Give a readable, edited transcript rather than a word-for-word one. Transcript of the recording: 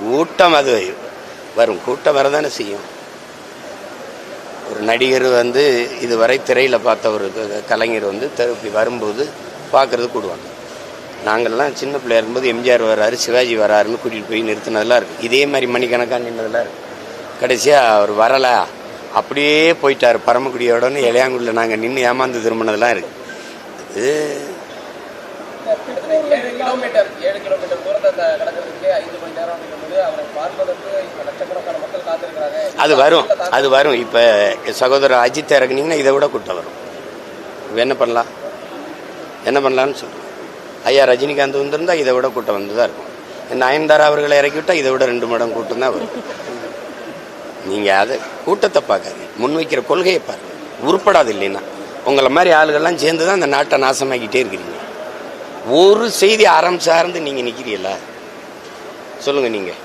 கூட்டம் அது வரும், கூட்டம் வரதானே செய்யும். ஒரு நடிகர் வந்து இதுவரை திரையில் பார்த்த ஒரு கலைஞர் வந்து இப்படி வரும்போது பார்க்குறது கூடுவாங்க. நாங்கள்லாம் சின்ன பிள்ளையா இருக்கும்போது எம்ஜிஆர் வராரு, சிவாஜி வராருன்னு கூட்டிகிட்டு போய் நிறுத்தினதெல்லாம் இருக்குது. இதே மாதிரி மணிக்கணக்காக நின்றதெல்லாம் இருக்குது. கடைசியாக அவர் வரலை, அப்படியே போயிட்டார் பரமக்குடியோடன்னு இளையாங்குடியில் நாங்கள் நின்று ஏமாந்து திரும்பினதெல்லாம் இருக்குது. இது 7 கிலோமீட்டர் தூரத்தை கடக்கிறதுக்கு 5 மணி நேரம் அப்படிங்கும்போது அவரை பார்ப்பதற்கு லட்சக்கணக்கான மக்கள் காத்திருக்கிறாங்க. அது வரும். இப்போ சகோதரர் அஜித் இறக்குனீங்கன்னா இதை விட கூட்டம் வரும். என்ன பண்ணலான்னு சொல்கிறேன். ஐயா ரஜினிகாந்த் வந்திருந்தால் இதை விட கூட்டம் வந்து தான் இருக்கும். நயன்தாரா அவர்களை இறக்கி விட்டால் இதை விட 2 மடங்கு கூட்டம் தான் வரும். நீங்கள் அதை கூட்டத்தை பார்க்காது, முன்வைக்கிற கொள்கையை பாருங்க. உருப்படாது. இல்லைன்னா உங்களை மாதிரி ஆளுகள்லாம் சேர்ந்து தான் அந்த நாட்டை நாசமாக்கிட்டே இருக்கிறீங்க. ஒரு செய்தி அறம் சார்ந்து நீங்கள் நிற்கிறீங்களா சொல்லுங்கள். நீங்கள்